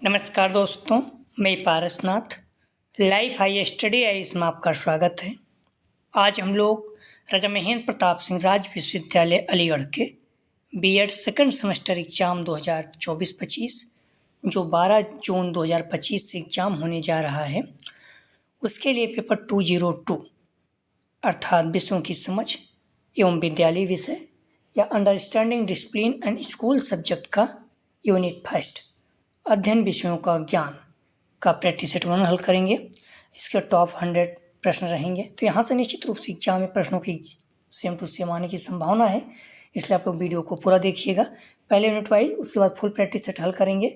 नमस्कार दोस्तों, मैं Parasnath live high study eyes में आपका स्वागत है। आज हम लोग राजा महेंद्र प्रताप सिंह राज विश्वविद्यालय अलीगढ़ के बीएड सेकंड सेमेस्टर एग्ज़ाम 2024-25 जो 12 जून 2025 से एग्ज़ाम होने जा रहा है, उसके लिए पेपर 202 अर्थात विषयों की समझ एवं विद्यालय विषय या understanding discipline and school subject का यूनिट फर्स्ट अध्ययन विषयों का ज्ञान का प्रैक्टिस सेट 1 हल करेंगे। इसके टॉप 100 प्रश्न रहेंगे, तो यहाँ से निश्चित रूप से एग्जाम में प्रश्नों की सेम टू सेम आने की संभावना है, इसलिए आप लोग वीडियो को पूरा देखिएगा। पहले यूनिट वाइज, उसके बाद फुल प्रैक्टिस सेट हल करेंगे।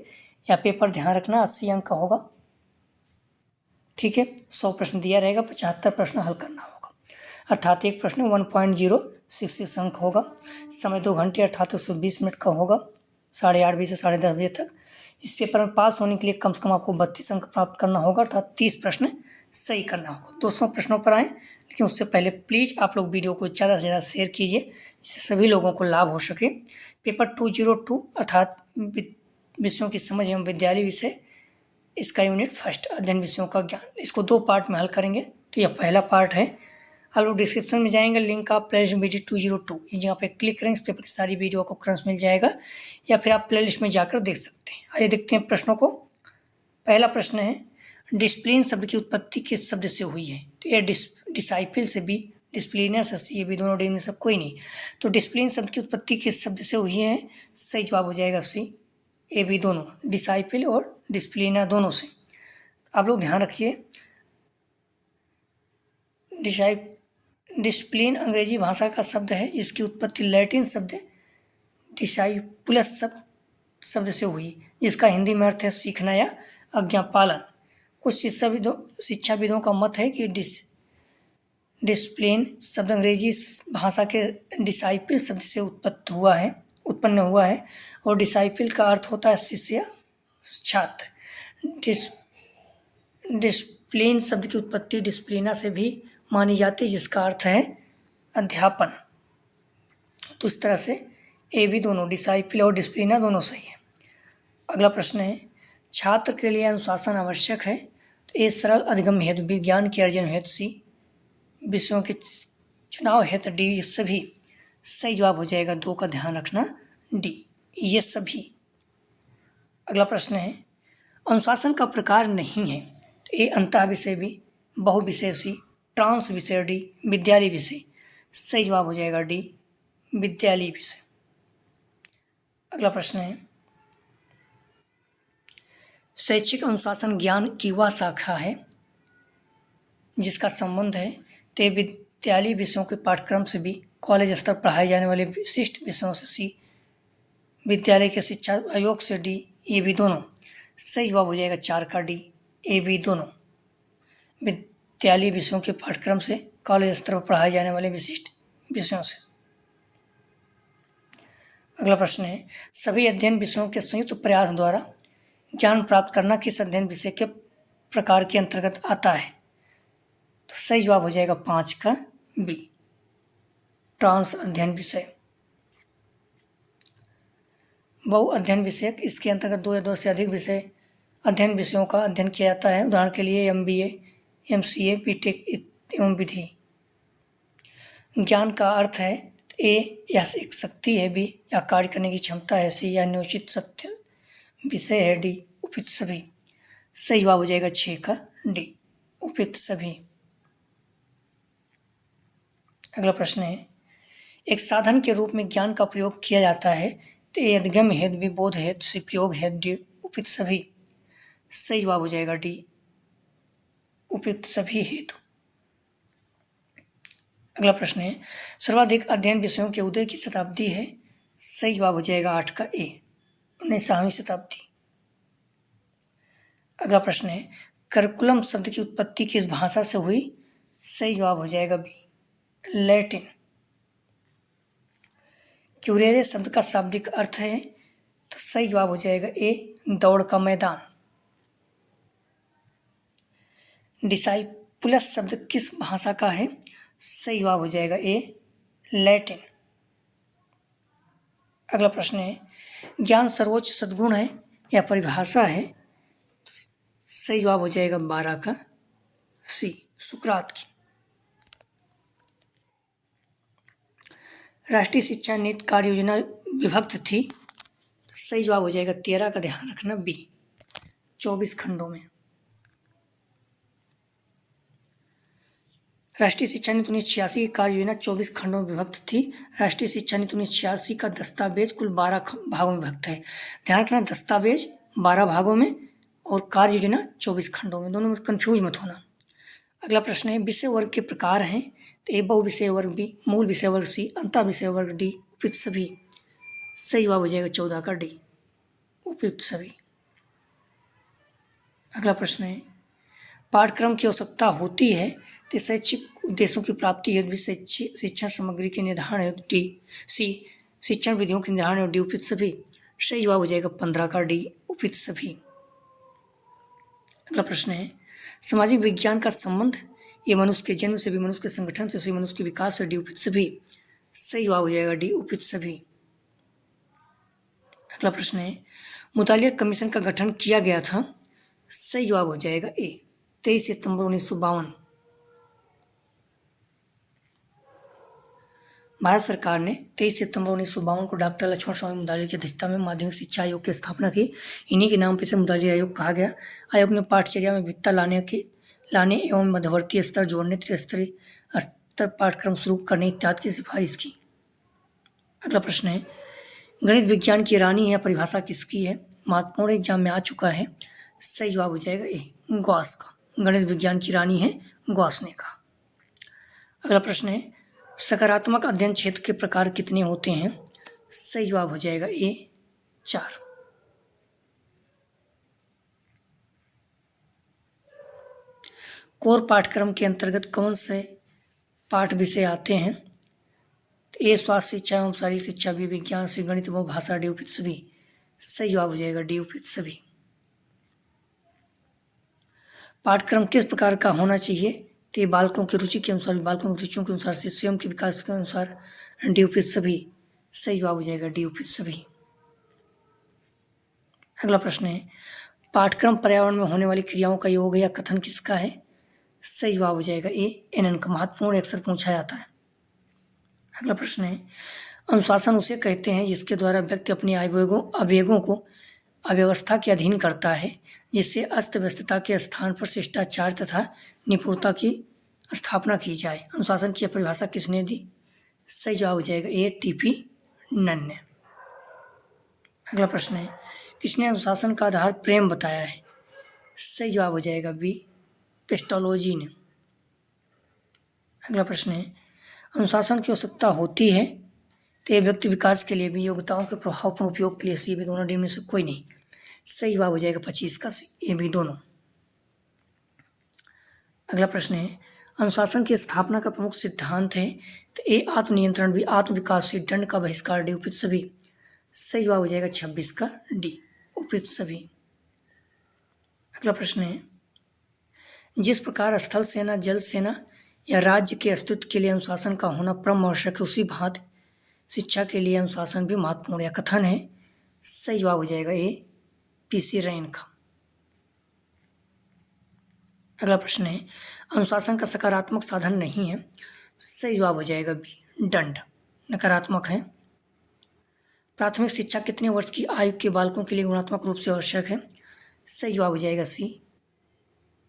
या पेपर ध्यान रखना 80 अंक का होगा, ठीक है। 100 प्रश्न दिया रहेगा, 75 प्रश्न हल करना होगा, अर्थात एक प्रश्न 1.066 अंक होगा। समय 2 घंटे अर्थात 120 मिनट का होगा, 8:30 बजे से 10:30 बजे तक। इस पेपर में पास होने के लिए कम से कम आपको 32 अंक प्राप्त करना होगा, अर्थात 30 प्रश्न सही करना होगा। 200 प्रश्नों पर आएँ, लेकिन उससे पहले प्लीज़ आप लोग वीडियो को ज़्यादा से ज़्यादा शेयर कीजिए, जिससे सभी लोगों को लाभ हो सके। पेपर 202 अर्थात विषयों की समझ एवं विद्यालय विषय, इसका यूनिट फर्स्ट अध्ययन विषयों का ज्ञान, इसको 2 पार्ट में हल करेंगे। तो यह पहला पार्ट है। आप लोग डिस्क्रिप्शन में जाएंगे, लिंक आप प्लेलिस्ट वीडियो 202 इस जगह पे क्लिक करेंगे, इस पेपर की सारी वीडियो को क्रंच मिल जाएगा, या फिर आप प्लेलिस्ट में जाकर देख सकते हैं। आइए देखते हैं प्रश्नों को। पहला प्रश्न है, डिसिप्लिन शब्द की उत्पत्ति किस शब्द से हुई है? तो यह डिसाइपल से भी, डिसिप्लिनस से, ये भी दोनों डी में सब कोई नहीं। तो डिसिप्लिन शब्द की उत्पत्ति किस शब्द से हुई है? सही जवाब हो जाएगा सी, ए भी दोनों, डिसाइपल और डिसिप्लिना दोनों से। आप लोग ध्यान रखिए, डिसिप्लिन अंग्रेजी भाषा का शब्द है, जिसकी उत्पत्ति लैटिन शब्द डिसाइपुलस शब्द से हुई, जिसका हिंदी में अर्थ है सीखना या आज्ञा पालन। कुछ शिक्षाविदों का मत है कि डिसिप्लिन शब्द अंग्रेजी भाषा के डिसाइपल शब्द से उत्पन्न हुआ है, और डिसाइपल का अर्थ होता है शिष्य, छात्र। डिसिप्लिन शब्द की उत्पत्ति डिसिप्लिना से भी मानी जाती है, जिसका अर्थ है अध्यापन। तो इस तरह से ए भी दोनों, डिसाइपल और डिसिप्लिना दोनों सही है। अगला प्रश्न है, छात्र के लिए अनुशासन आवश्यक है? तो ए सरल अधिगम हेतु, विज्ञान के अर्जन हेतु सी, विषयों के चुनाव हेतु डी, ये सभी। सही जवाब हो जाएगा 2 का ध्यान रखना, डी, ये सभी। अगला प्रश्न है, अनुशासन का प्रकार नहीं है? तो ए अंतः विषय बी, बहु विषय सी, ट्रांस विषय डी, विद्यालय विषय। सही जवाब हो जाएगा डी, विद्यालय विषय। अगला प्रश्न है, शैक्षिक अनुशासन ज्ञान की वह शाखा है जिसका संबंध है तो विद्यालय विषयों के पाठ्यक्रम से भी, कॉलेज स्तर पर पढ़ाए जाने वाले विशिष्ट विषयों से सी, विद्यालय के शिक्षा आयोग से डी, ये भी दोनों। सही जवाब हो जाएगा 4 का डी, ए भी दोनों, विद्यालय विषयों के पाठ्यक्रम से, कॉलेज स्तर पर पढ़ाए जाने वाले विशिष्ट विषयों से। अगला प्रश्न है, सभी अध्ययन विषयों के संयुक्त प्रयास द्वारा ज्ञान प्राप्त करना किस अध्ययन विषय के प्रकार के अंतर्गत आता है? तो सही जवाब हो जाएगा 5 का बी, ट्रांस अध्ययन विषय। बहु अध्ययन विषय, इसके अंतर्गत 2 या 2 से अधिक विषय अध्ययन विषयों का अध्ययन किया जाता है। उदाहरण के लिए MBA, MCA, BTech एवं विधि। ज्ञान का अर्थ है ए, या एक शक्ति है, बी, या कार्य करने की क्षमता है, सी, या निश्चित सत्य विषय है, डी, उपयुक्त सभी। सही जवाब हो जाएगा 6 का डी, उपयुक्त सभी। अगला प्रश्न है, एक साधन के रूप में ज्ञान का प्रयोग किया जाता है तो ए अधिगम हेतु, बी बोध हेतु, सी प्रयोग हेतु, डी उपयुक्त सभी। सही जवाब हो जाएगा डी, उपयुक्त सभी हेतु। अगला प्रश्न है, सर्वाधिक अध्ययन विषयों के उदय की शताब्दी है? सही जवाब हो जाएगा 8 का ए, 19वीं शताब्दी। अगला प्रश्न है, करिकुलम शब्द की उत्पत्ति किस भाषा से हुई? सही जवाब हो जाएगा बी, लैटिन। क्यूरेरे शब्द का शाब्दिक अर्थ है? तो सही जवाब हो जाएगा ए, दौड़ का मैदान। डिसाइपुलस शब्द किस भाषा का है? सही जवाब हो जाएगा ए, लैटिन। अगला प्रश्न है, ज्ञान सर्वोच्च सद्गुण है या परिभाषा है? सही जवाब हो जाएगा 12 का सी, सुकरात की। राष्ट्रीय शिक्षा नीति कार्य योजना विभक्त थी, तो सही जवाब हो जाएगा 13 का, ध्यान रखना बी, 24 खंडों में। राष्ट्रीय शिक्षा नीति 1986 की कार्य योजना 24 खंडों में विभक्त थी। राष्ट्रीय शिक्षा नीति 1986 का दस्तावेज कुल 12 भागों में विभक्त है। ध्यान रखना, दस्तावेज 12 भागों में और कार्य योजना 24 खंडों में, दोनों में कंफ्यूज मत होना। अगला प्रश्न है, विषय वर्ग के प्रकार हैं, तो ए बहु विषय वर्ग बी, मूल विषय वर्ग सी, अंतर विषय वर्ग डी, उपयुक्त सभी। सही जवाब हो जाएगा 14 का डी, उपयुक्त सभी। अगला प्रश्न है, पाठ्यक्रम की आवश्यकता होती है तो शैक्षिक उद्देश्यों की प्राप्ति हेतु भी शिक्षण सामग्री के निर्धारण हेतु डी, सी, शिक्षण विधियों के निर्धारण हेतु डी, उपयुक्त सभी। सही जवाब हो जाएगा 15 का डी, उपयुक्त सभी। अगला प्रश्न है, सामाजिक विज्ञान का संबंध ये मनुष्य के जन्म से भी, मनुष्य के संगठन से, मनुष्य के विकास से, डी, उपयुक्त सभी। सही जवाब हो जाएगा डी, उपयुक्त सभी। अगला प्रश्न है, मुतालिया कमीशन का गठन किया गया था। सही जवाब हो जाएगा ए, 23 सितंबर 1952। भारत सरकार ने 23 सितंबर 1952 को डॉक्टर लक्ष्मण स्वामी मुतालिया की अध्यक्षता में माध्यमिक शिक्षा आयोग की स्थापना की। इन्हीं के नाम पर इसे मुतालिया आयोग कहा गया। आयोग ने पाठ्यचर्या में विविधता लाने एवं मध्यवर्ती स्तर जोड़ने, त्रिस्तरीय स्तर पाठ्यक्रम शुरू करने इत्यादि की सिफारिश की। अगला प्रश्न है, गणित विज्ञान की रानी है, परिभाषा किसकी है? महत्वपूर्ण एग्जाम में आ चुका है। सही जवाब हो जाएगा ए, गॉस का। गणित विज्ञान की रानी है गॉस ने कहा। अगला प्रश्न है, सकारात्मक अध्ययन क्षेत्र के प्रकार कितने होते हैं? सही जवाब हो जाएगा ए, 4। कोर पाठ्यक्रम के अंतर्गत कौन से पाठ विषय आते हैं? ए, स्वास्थ्य शिक्षा एवं शारीरिक शिक्षा, बी, विज्ञान से गणित एवं भाषा, डी, उपयुक्त सभी। सही जवाब हो जाएगा डी, उपयुक्त सभी। पाठ्यक्रम किस प्रकार का होना चाहिए? तो ये बालकों की रुचि के अनुसार, बालकों की रुचियों के अनुसार से, स्वयं के विकास के अनुसार, डी, उपयुक्त सभी। सही जवाब हो जाएगा डी, उपयुक्त सभी। अगला प्रश्न है, पाठ्यक्रम पर्यावरण में होने वाली क्रियाओं का योग या कथन किसका है? सही जवाब हो जाएगा ए, एनएन का। महत्वपूर्ण अक्सर पूछा जाता है। अगला प्रश्न है, अनुशासन उसे कहते हैं जिसके द्वारा व्यक्ति अपने आवेगों को अव्यवस्था के अधीन करता है, जिससे अस्त व्यस्तता के स्थान पर शिष्टाचार तथा निपुणता की स्थापना की जाए। अनुशासन की परिभाषा किसने दी? सही जवाब हो जाएगा ए, टीपी नन ने। अगला प्रश्न है, किसने अनुशासन का आधार प्रेम बताया है? सही जवाब हो जाएगा बी, पेस्टोलॉजी ने। अगला प्रश्न है, अनुशासन की आवश्यकता होती है तो ये व्यक्ति विकास के लिए भी, योग्यताओं के प्रभावपूर्ण उपयोग के लिए सी, भी दोनों डी में से कोई नहीं। सही जवाब हो जाएगा 25 का सी, ये भी दोनों। अगला प्रश्न है, अनुशासन की स्थापना का प्रमुख सिद्धांत है तो ए, आत्मनियंत्रण, भी आत्मविकास से, दंड का बहिष्कार, डी, उपयुक्त सभी। सही जवाब हो जाएगा 26 का डी, उपयुक्त सभी। अगला प्रश्न है, जिस प्रकार स्थल सेना, जल सेना या राज्य के अस्तित्व के लिए अनुशासन का होना परम आवश्यक है, उसी भांति शिक्षा के लिए अनुशासन भी महत्वपूर्ण या कथन है। सही जवाब हो जाएगा ए, पीसी रैन का। अगला प्रश्न है, अनुशासन का सकारात्मक साधन नहीं है। सही जवाब हो जाएगा बी, दंड नकारात्मक है। प्राथमिक शिक्षा कितने वर्ष की आयु के बालकों के लिए गुणात्मक रूप से आवश्यक है? सही जवाब हो जाएगा सी,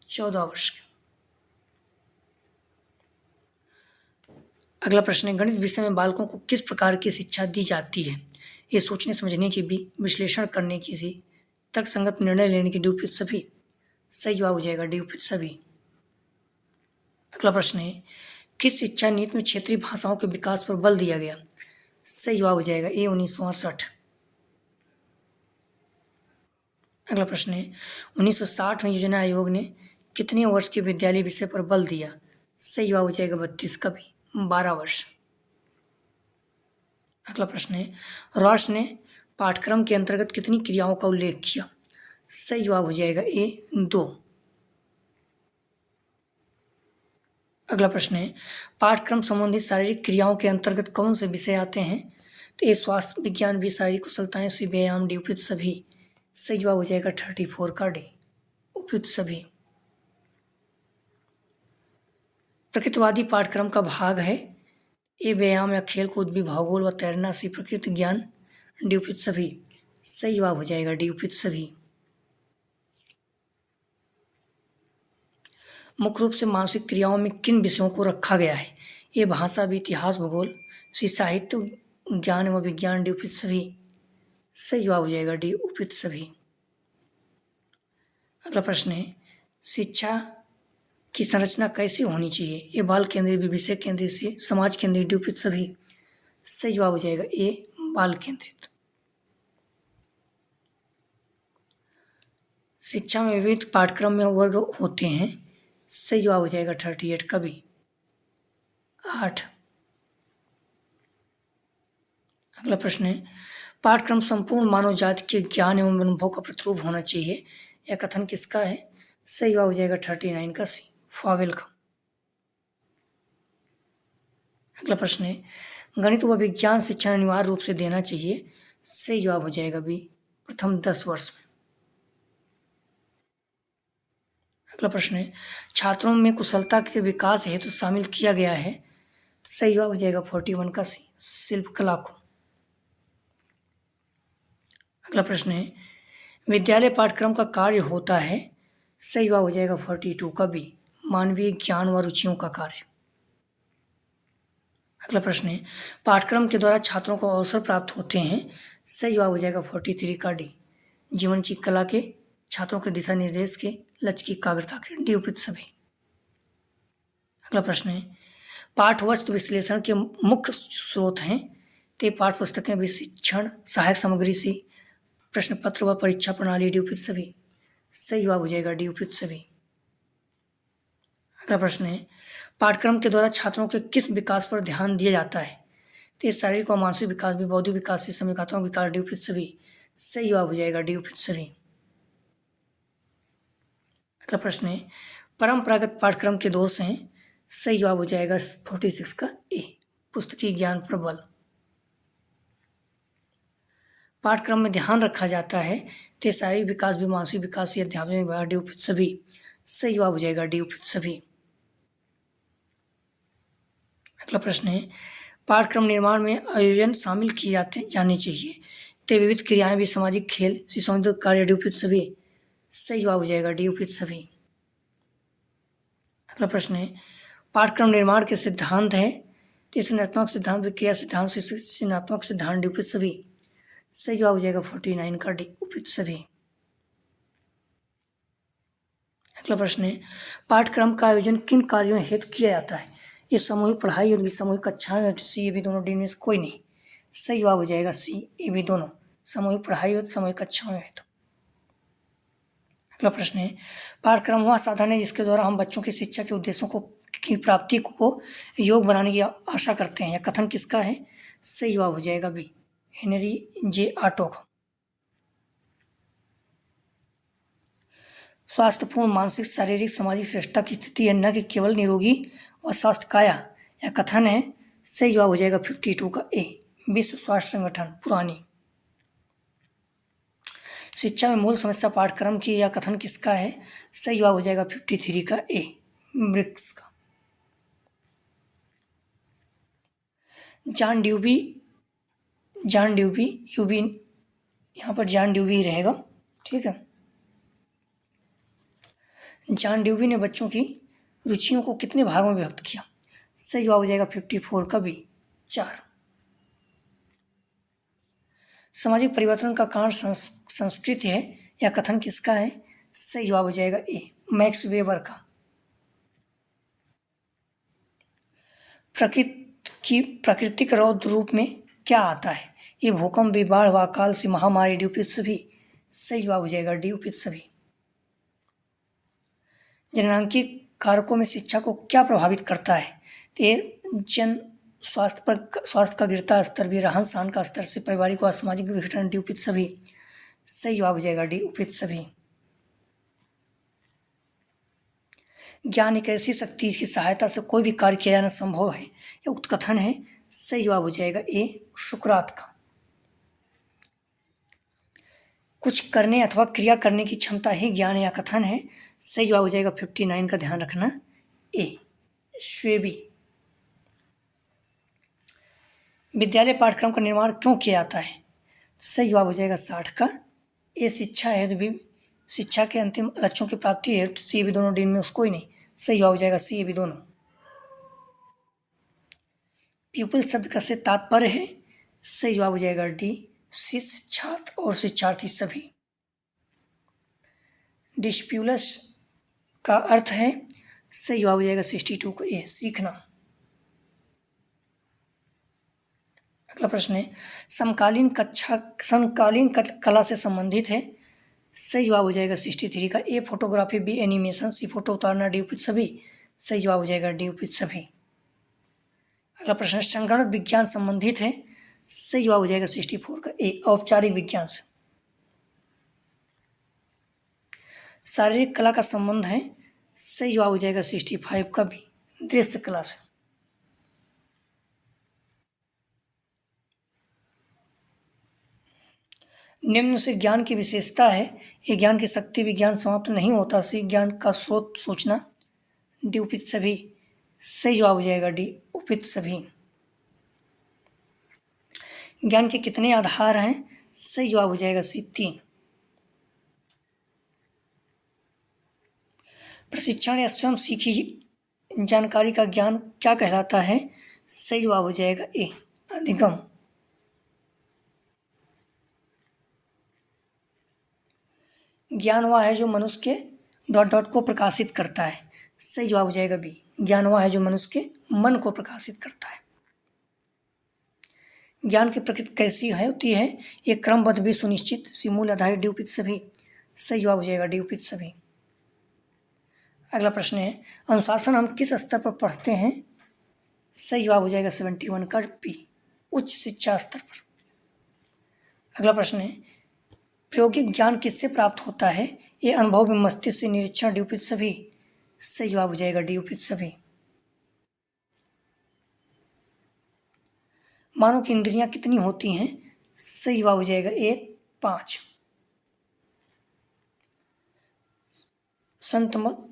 14 वर्ष के। अगला प्रश्न है, गणित विषय में बालकों को किस प्रकार की शिक्षा दी जाती है? ये सोचने समझने की, भी विश्लेषण करने की, सी, तर्कसंगत निर्णय लेने की, डी, उपयुक्त सभी। सही जवाब हो जाएगा डी, उपयुक्त सभी। अगला प्रश्न है, किस शिक्षा नीति में क्षेत्रीय भाषाओं के विकास पर बल दिया गया? सही जवाब हो जाएगा ए, 1968। अगला प्रश्न है, 1960 में योजना आयोग ने कितने वर्ष के विद्यालय विषय पर बल दिया? सही जवाब हो जाएगा 32 का भी, 12 वर्ष। अगला प्रश्न है, रॉस ने पाठ्यक्रम के अंतर्गत कितनी क्रियाओं का उल्लेख किया? सही जवाब हो जाएगा ए, 2। अगला प्रश्न है, पाठ्यक्रम संबंधित शारीरिक क्रियाओं के अंतर्गत कौन से विषय आते हैं? तो ये स्वास्थ्य विज्ञान, भी शारीरिक कुशलताएं, सी, व्यायाम, डी, उपयुक्त सभी। सही जवाब हो जाएगा 34 का डी, उपयुक्त उपयुक्त सभी। प्रकृतिवादी पाठ्यक्रम का भाग है। ए व्यायाम या खेल कूद भी, भूगोल व तैरना, सी प्रकृति ज्ञान, डी उपयुक्त सभी। सही जवाब हो जाएगा डी उपयुक्त सभी। मुख्य रूप से मानसिक क्रियाओं में किन विषयों को रखा गया है? ए भाषा भी, इतिहास, भूगोल, सी साहित्य, ज्ञान व विज्ञान, डी उपयुक्त सभी। सही जवाब हो जाएगा डी उपयुक्त सभी। अगला प्रश्न है, शिक्षा की संरचना कैसी होनी चाहिए? ए बाल केंद्रित, बी विषय केंद्रित, सी समाज केंद्रित, डी उपयुक्त सभी। सही जवाब हो जाएगा ए बाल केंद्रित। शिक्षा में विविध पाठ्यक्रम में वर्ग होते हैं। सही जवाब हो जाएगा 38 का भी। 8। अगला प्रश्न है, पाठ्यक्रम संपूर्ण मानव जाति के ज्ञान एवं अनुभव का प्रतिरूप होना चाहिए। यह कथन किसका है? सही जवाब हो जाएगा 39 का सी, फावेल का। अगला प्रश्न है, गणित व विज्ञान शिक्षण अनिवार्य रूप से देना चाहिए। सही जवाब हो जाएगा बी, प्रथम 10 वर्ष में। अगला प्रश्न है, छात्रों में कुशलता के विकास हेतु शामिल किया गया है। सही जवाब हो जाएगा 41 का सी, शिल्पकला को। अगला प्रश्न है, विद्यालय पाठ्यक्रम का कार्य होता है। सही जवाब हो जाएगा 42 का बी, मानवीय ज्ञान व रुचियों का कार्य। अगला प्रश्न है, पाठ्यक्रम के द्वारा छात्रों को अवसर प्राप्त होते हैं। सही जवाब हो जाएगा 43 का डी, जीवन की कला के, छात्रों के दिशा निर्देश के, लक्ष्य की एकाग्रता के, डी उपयुक्त सभी। अगला प्रश्न है, पाठ्यवस्तु विश्लेषण के मुख्य स्रोत हैं। ते पाठ्य पुस्तकें, विशिक्षण, सहायक सामग्री, सी प्रश्न पत्र व परीक्षा प्रणाली, डी उपयुक्त सभी। सही जवाब हो जाएगा डी उपयुक्त सभी। अगला प्रश्न है, पाठ्यक्रम के द्वारा छात्रों के किस विकास पर ध्यान दिया जाता है? तो शारीरिक व मानसिक विकास भी, बौद्धिक विकास से समझात्मक विकास, डी उपयुक्त सभी। सही जवाब हो जाएगा डी उपयुक्त सभी। अगला प्रश्न है, परंपरागत पाठ्यक्रम के दोष हैं। सही जवाब हो जाएगा 46 का ए, पुस्तकीय ज्ञान पर बल। पाठ्यक्रम में ध्यान रखा जाता है तो शारीरिक विकास भी, मानसिक विकास या अध्यात्मिक विकास, डी उपयुक्त सभी। सही जवाब हो जाएगा डी उपयुक्त सभी। अगला प्रश्न है, पाठ्यक्रम निर्माण में आयोजन शामिल किए जाने चाहिए। तो विविध क्रियाएं भी, सामाजिक खेल, शिशु कार्य, डी उपयुक्त सभी। सही जवाब हो जाएगा डी उपयुक्त सभी। अगला प्रश्न है, पाठ्यक्रम निर्माण के सिद्धांत हैं। तो संरचनात्मक सिद्धांत, विक्रिया सिद्धांत, शिक्षणात्मक सिद्धांत, डी उपयुक्त सभी। सही जवाब हो जाएगा 49 का डी, उपयुक्त सभी। अगला प्रश्न है, पाठ्यक्रम का आयोजन किन कार्यों हेतु किया जाता है? ये सामूहिक पढ़ाई और भी, सामूहिक कक्षाएं, सी ये भी दोनों, डी में से कोई नहीं। सही जवाब हो जाएगा सी ये भी दोनों, सामूहिक पढ़ाई और सामूहिक कक्षाएं हेतु। अगला प्रश्न है, पाठ्यक्रम वह साधन है जिसके द्वारा हम बच्चों की शिक्षा के उद्देश्यों की प्राप्ति को योग बनाने की आशा करते हैं। यह कथन किसका है? सही जवाब हो जाएगा बी, हेनरी जे ऑटो का। स्वास्थ्यपूर्ण मानसिक, शारीरिक, सामाजिक श्रेष्ठता की स्थिति है, न कि केवल निरोगी और स्वास्थ्य काया। यह कथन है। सही जवाब हो जाएगा 52 का ए, विश्व स्वास्थ्य संगठन, पुरानी। शिक्षा में मूल समस्या पाठ्यक्रम की, यह कथन किसका है? सही जवाब हो जाएगा 53 का ए, ब्रिक्स का। जॉन ड्यूबी, यूबी यहाँ पर जॉन ड्यूबी रहेगा, ठीक है। जॉन ड्यूबी ने बच्चों की रुचियों को कितने भागों में व्यक्त किया? सही जवाब हो जाएगा 54 का बी, 4। सामाजिक परिवर्तन का कारण संस्कृति है। यह कथन किसका है? सही जवाब हो जाएगा ए, मैक्स वेबर का। प्राकृतिक रौद्र रूप में क्या आता है? ये भूकंप, बाढ़ व अकाल से महामारी, डी उपयुक्त सभी। सही जवाब हो जाएगा डी उपयुक्त सभी। जननांकीय कारकों में शिक्षा को क्या प्रभावित करता है? ये जन स्वास्थ्य का गिरता स्तर भी, रहन सहन का स्तर से पारिवारिक व सामाजिक विघटन, डी उपयुक्त सभी। सही जवाब हो जाएगा डी उपयुक्त सभी। ज्ञान एक ऐसी शक्ति जिसकी सहायता से कोई भी कार्य किया जाना संभव है, यह उक्त कथन है। सही जवाब हो जाएगा ए, सुकरात का। कुछ करने अथवा क्रिया करने की क्षमता ही ज्ञान या कथन है। सही जवाब हो जाएगा 59 का, ध्यान रखना ए, श्वेबी। विद्यालय पाठ्यक्रम का निर्माण क्यों किया जाता है? सही जवाब हो जाएगा 60 का, ए, शिक्षा है, भी शिक्षा के अंतिम लक्ष्यों की प्राप्ति है। सी भी दोनों, डी में उसको ही नहीं। सही जवाब हो जाएगा सी, भी दोनों। प्यूपिल शब्द का से तात्पर्य है। सही जवाब हो जाएगा डी, शिष्य, छात्र और शिक्षार्थी सभी। डिस्प्यूलस का अर्थ है। सही जवाब हो जाएगा 62 को, ए, सीखना। अगला प्रश्न है, समकालीन कला से संबंधित है। सही जवाब हो जाएगा 63 का, ए, फोटोग्राफी, बी, एनिमेशन, सी, फोटो उतारना, डी, उपयुक्त सभी। सही जवाब हो जाएगा डी, उपयुक्त सभी। अगला प्रश्न है, संगणक विज्ञान संबंधित है। सही जवाब हो जाएगा 64 का, ए, औपचारिक विज्ञान से। शारीरिक कला का संबंध है। सही जवाब हो जाएगा 65 का, बी, दृश्य कला से। निम्न से ज्ञान की विशेषता है। ये ज्ञान की शक्ति, विज्ञान समाप्त नहीं होता, सी, ज्ञान का स्रोत सूचना, डी, उपयुक्त सभी। सही जवाब हो जाएगा डी, उपयुक्त सभी। ज्ञान के कितने आधार हैं? सही जवाब हो जाएगा सी, 3। प्रशिक्षण या स्वयं सीखी जानकारी का ज्ञान क्या कहलाता है? सही जवाब हो जाएगा ए, अधिगम। ज्ञान वह है जो मनुष्य के डॉट डॉट को प्रकाशित करता है। सही जवाब हो जाएगा बी, ज्ञान वह है जो मनुष्य के मन को प्रकाशित करता है। ज्ञान की प्रकृति कैसी है होती है? ये क्रमबद्ध भी सुनिश्चित, सी, मूल आधारित, डी, उपयुक्त सभी। सही जवाब हो जाएगा डी, उपयुक्त सभी। अगला प्रश्न है, अनुशासन हम किस स्तर पर पढ़ते हैं? सही जवाब हो जाएगा 71 का, पी, उच्च शिक्षा स्तर पर। अगला प्रश्न है, प्रायोगिक ज्ञान किससे प्राप्त होता है? ये अनुभव में मस्तिष्क से, निरीक्षण, डी, उपयुक्त सभी। सही जवाब हो जाएगा डी, उपयुक्त सभी। मानव की इंद्रियां कितनी होती हैं? सही जवाब हो जाएगा ए, 5। संत मत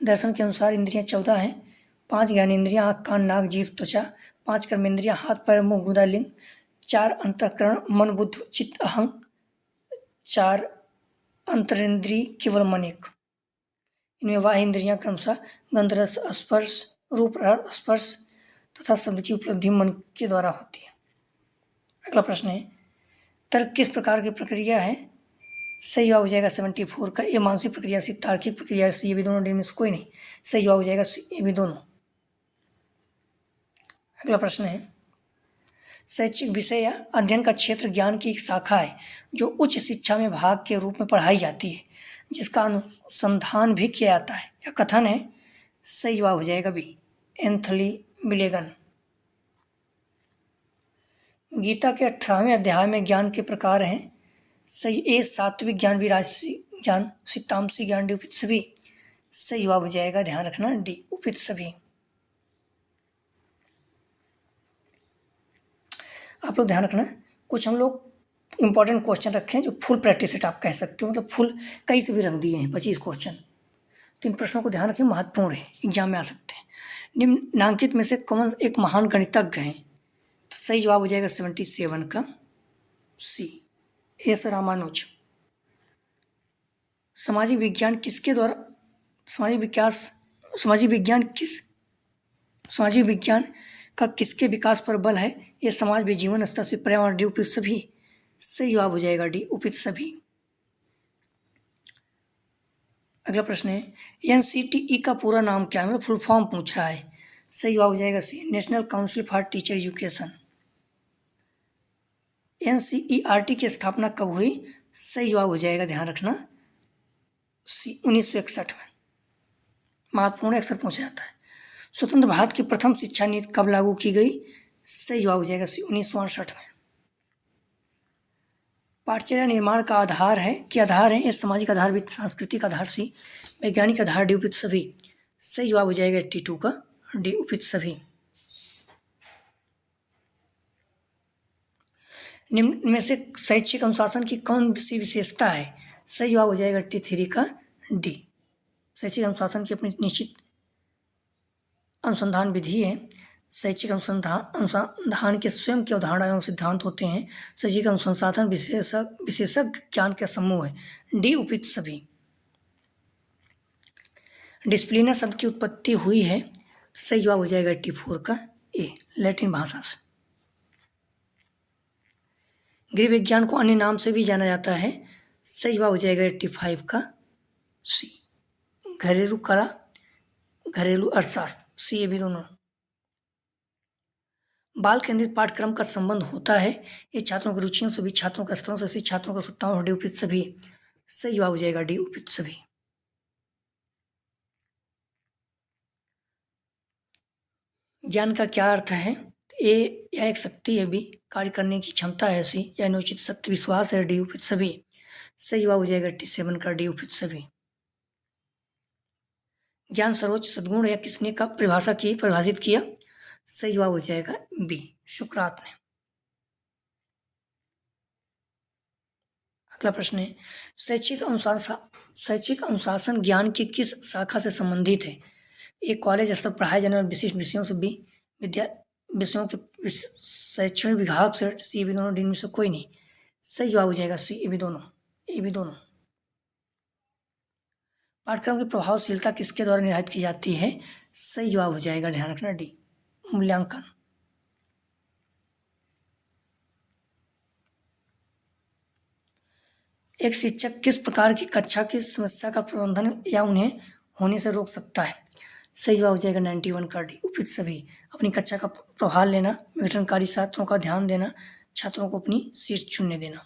दर्शन के अनुसार इंद्रियां 14 हैं। 5 ज्ञानेंद्रियां, आँख, कान, नाक, जीभ, त्वचा। 5 कर्मेंद्रियां, हाथ, पैर, मुंह, गुदा, लिंग। 4 अंतःकरण, मन, बुद्धि, चित्त, अहं। 4 अंतरेंद्रिय, केवल मन 1। इनमें बाह्य इंद्रियां क्रमशः गंध, रस, स्पर्श, रूप, स्पर्श तथा शब्द की उपलब्धि मन के द्वारा होती है। अगला प्रश्न है, तर्क किस प्रकार की प्रक्रिया है? सही जवाब हो जाएगा 74 का, ए, मानसिक प्रक्रिया, सी, तार्किक प्रक्रिया, सी, ये भी दोनों, डी में से कोई नहीं। सही जवाब हो जाएगा सी, ये भी दोनों। अगला प्रश्न है, शैक्षिक विषय या अध्ययन का क्षेत्र ज्ञान की एक शाखा है जो उच्च शिक्षा में भाग के रूप में पढ़ाई जाती है, जिसका अनुसंधान भी किया जाता है। क्या कथन है? सही जवाब हो जाएगा बी, एंथनी मिलेगन। गीता के 18वें अध्याय में ज्ञान के प्रकार हैं। सही, ए, सात्विक ज्ञान, भी राजसी ज्ञान, सी, तामसी ज्ञान, डी, उपयुक्त सभी। सही जवाब हो जाएगा, ध्यान रखना, डी, उपयुक्त सभी। आप लोग ध्यान रखना, कुछ हम लोग इंपॉर्टेंट क्वेश्चन रखे हैं जो फुल प्रैक्टिस सेट आप कह सकते हो, मतलब फुल कई से भी रख दिए हैं 25 क्वेश्चन। तो इन प्रश्नों को ध्यान रखें, महत्वपूर्ण है, एग्जाम में आ सकते हैं। निम्नलिखित में से कौन एक महान गणितज्ञ हैं? तो सही जवाब हो जाएगा 77 का, सी, एस, रामानुज। सामाजिक विज्ञान किसके द्वारा सामाजिक विज्ञान का किसके विकास पर बल है? ये समाज भी, जीवन स्तर से, पर्यावरण, डी, उपयुक्त सभी। सही जवाब हो जाएगा डी, उपयुक्त सभी। अगला प्रश्न है, NCTE का पूरा नाम क्या है? मतलब फुल फॉर्म पूछ रहा है। सही जवाब हो जाएगा C, national council for teacher education. NCERT की स्थापना कब हुई? सही जवाब हो जाएगा, ध्यान रखना, सी, 1961 में। महत्वपूर्ण अक्सर पूछा जाता है। स्वतंत्र भारत की प्रथम शिक्षा नीति कब लागू की गई? सही जवाब हो जाएगा सी, 1968 में। पाठचर्या निर्माण का आधार है, क्या आधार है? ये सामाजिक आधार भी, सांस्कृतिक आधार सी, वैज्ञानिक आधार, डी, उपयुक्त सभी। सही जवाब हो जाएगा 82 का, डी, उपयुक्त सभी। निम्न में से शैक्षिक अनुशासन की कौन सी विशेषता है? सही जवाब हो जाएगा T3 का डी। शैक्षिक अनुशासन की अपनी निश्चित अनुसंधान विधि है। शैक्षिक अनुसंधान के स्वयं के अवधारणा एवं सिद्धांत होते हैं। शैक्षिक अनुसंधान विशेषज्ञ ज्ञान का समूह है। डी उपयुक्त सभी। डिसिप्लिना शब्द की उत्पत्ति हुई है। सही जवाब हो जाएगा T4 का ए, लैटिन भाषा से। गृह विज्ञान को अन्य नाम से भी जाना जाता है। सही जवाब हो जाएगा 85 का सी, घरेलू कला, घरेलू अर्थशास्त्र। सी ये भी दोनों। बाल केंद्रित पाठ्यक्रम का संबंध होता है। ये छात्रों की रुचियों से भी, छात्रों के स्तरों से, छात्रों की आवश्यकताओं और डी उपयुक्त सभी। सही जवाब हो जाएगा डी उपयुक्त सभी। ज्ञान का क्या अर्थ है? ए, यह एक शक्ति है। बी, कार्य करने की क्षमता है। सी, यह निश्चित सत्य विश्वास है। डी उपयुक्त सभी। सही जवाब हो जाएगा T7 का डी उपयुक्त सभी। ज्ञान सर्वोच्च सद्गुण या किसने का परिभाषित किया? सही जवाब हो जाएगा बी, सुकरात ने। अगला प्रश्न है, शैक्षिक अनुशासन ज्ञान की किस शाखा से संबंधित है? ए, कॉलेज स्तर पढ़ाए जाने वाले विशिष्ट विषयों से। बी, विषयों के शैक्षणिक विभाग से। सी, ये भी दोनों। डी में से कोई नहीं। सही जवाब हो जाएगा सी, ये भी दोनों। ये भी दोनों। पाठ्यक्रम की प्रभावशीलता किसके द्वारा निर्धारित की जाती है? सही जवाब हो जाएगा, ध्यान रखना, डी, मूल्यांकन। एक शिक्षक किस प्रकार की कक्षा की समस्या का प्रबंधन या उन्हें होने से रोक सकता है? सही जवाब हो जाएगा 91 का डी, उपयुक्त सभी। अपनी कक्षा का प्रभाव लेना, विघटनकारी छात्रों का ध्यान देना, छात्रों को अपनी सीट चुनने देना।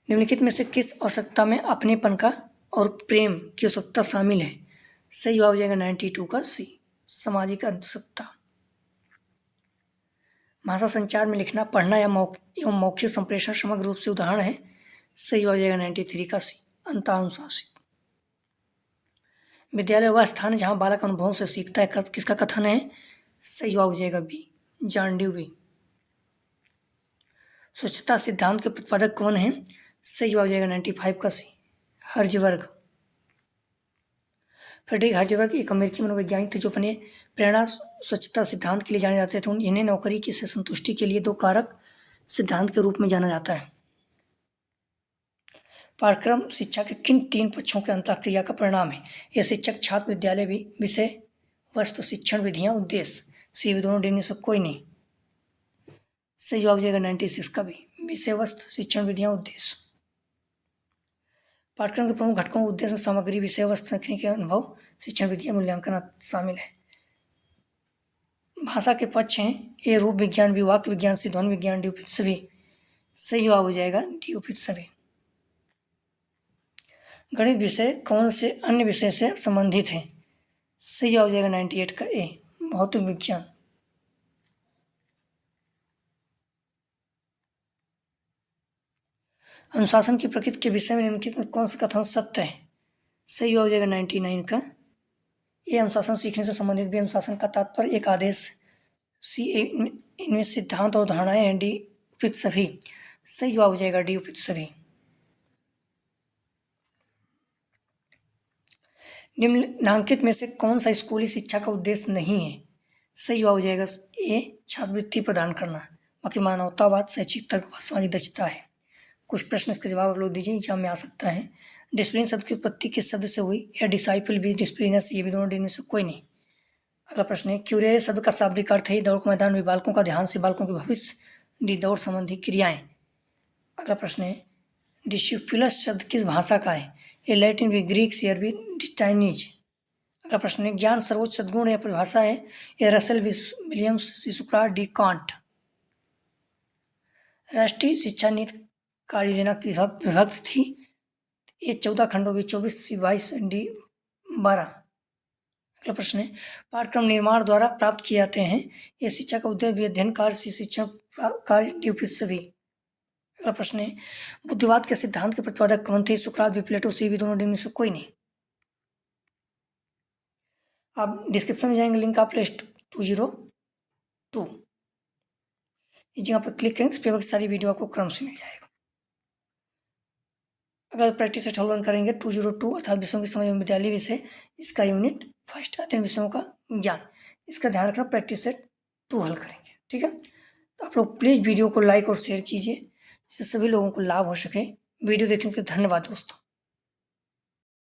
निम्नलिखित में से किस आवश्यकता में अपनेपन का और प्रेम की आवश्यकता शामिल है? सही जवाब हो जाएगा 92 का सी, सामाजिक आवश्यकता। भाषा संचार में लिखना, पढ़ना एवं मौखिक संप्रेषण समग्र रूप से उदाहरण है। सही जवाब हो जाएगा 93 का सी, अंतःअनुशासित। विद्यालय वह स्थान है जहाँ बालक अनुभवों से सीखता है। किसका कथन है? सही जवाब हो जाएगा बी, जॉन ड्यूवी। स्वच्छता सिद्धांत के प्रतिपादक कौन है? सही जवाब हो जाएगा 95 का सी, हर्जबर्ग। फ्रेडरिक हर्जबर्ग एक अमेरिकी मनोवैज्ञानिक थे जो अपने प्रेरणा स्वच्छता सिद्धांत के लिए जाने जाते थे। इन्हें नौकरी की से संतुष्टि के लिए 2 कारक सिद्धांत के रूप में जाना जाता है। पाठ्यक्रम शिक्षा के किन 3 पक्षों के अंतःक्रिया का परिणाम है? यह शिक्षक, छात्र, विद्यालय भी, विषय वस्तु, शिक्षण विधियां, उद्देश्य। सी, भी दोनों। डी में से कोई नहीं। सही जवाब हो जाएगा 96 का भी, विषय वस्तु, शिक्षण विधियां, उद्देश्य। पाठ्यक्रम के प्रमुख घटकों, उद्देश्य में सामग्री, विषय वस्तु, सीखने के अनुभव, शिक्षण विधियां, मूल्यांकन शामिल है। भाषा के पक्ष हैं ए, रूप विज्ञान, बी, वाक्य विज्ञान, सी, ध्वनि विज्ञान, डी उपयुक्त सभी। सही जवाब हो जाएगा डी उपयुक्त सभी। गणित विषय कौन से अन्य विषय से संबंधित है? सही जवाब हो जाएगा 98 का ए, भौतिक विज्ञान। अनुशासन की प्रकृति के विषय में निम्नलिखित में कौन सा कथन सत्य है? सही जवाब हो जाएगा 99 का ए, अनुशासन सीखने से संबंधित। बी, अनुशासन का तात्पर्य एक आदेश। सी, इनमें सिद्धांत और धारणाएं हैं। डी, उपयुक्त सभी। सही जवाब हो जाएगा डी, उपयुक्त सभी। निम्नलिखित में से कौन सा स्कूली शिक्षा का उद्देश्य नहीं है? सही जवाब हो जाएगा ए, छात्रवृत्ति प्रदान करना। बाकी मानवतावाद, शैक्षिक तर्क, सामाजिक दक्षता है। कुछ प्रश्न इसके जवाब आप लोग दीजिए, एग्जाम में आ सकता है। डिसिप्लिन शब्द की उत्पत्ति किस शब्द से हुई? या डिसाइपल भी, डिसिप्लिनस, ये भी दोनों। डी में से कोई नहीं। अगला प्रश्न है, क्यूरेयर शब्द का शाब्दिक अर्थ है दौड़ के मैदान में बालकों का ध्यान से बालकों के भविष्य। डी, दौड़ संबंधी क्रियाएं। अगला प्रश्न है, डिसिप्लिनस शब्द किस भाषा का है? ये लैटिन भी, ग्रीक से, अरबी, चाइनीज। अगला प्रश्न है, ज्ञान सर्वोच्च सद्गुण या परिभाषा है? ये Russell Williams, C, Sukrat, D, can't. राष्ट्रीय शिक्षा नीति कार्य योजना की विभक्त थी। ये 14 खंडों में 24, सी, 22, डी, 12। अगला प्रश्न है, पाठ्यक्रम निर्माण द्वारा प्राप्त किए जाते हैं। ये शिक्षा का उद्देश्य भी, अध्ययन कार्य, सी, शिक्षण कार्य, डी, उपयुक्त सभी। अगला प्रश्न है, बुद्धिवाद के सिद्धांत के प्रतिपादक कौन थे? सुकरात भी, प्लेटो, सी, भी दोनों। डी में से कोई नहीं। आप डिस्क्रिप्शन में जाएंगे, लिंक आप लिस्ट 202 इस जगह पर क्लिक करेंगे, इस पेपर की सारी वीडियो आपको क्रम से मिल जाएगा। अगर प्रैक्टिस सेट हल 1 करेंगे 202 अर्थात विषयों की समझ एवं विद्यालय विषय, इसका यूनिट फर्स्ट अध्ययन विषयों का ज्ञान, इसका ध्यान रखना, प्रैक्टिस सेट 2 हल करेंगे। ठीक है, तो आप लोग प्लीज़ वीडियो को लाइक और शेयर कीजिए, जिससे सभी लोगों को लाभ हो सके। वीडियो देखने के लिए धन्यवाद दोस्तों।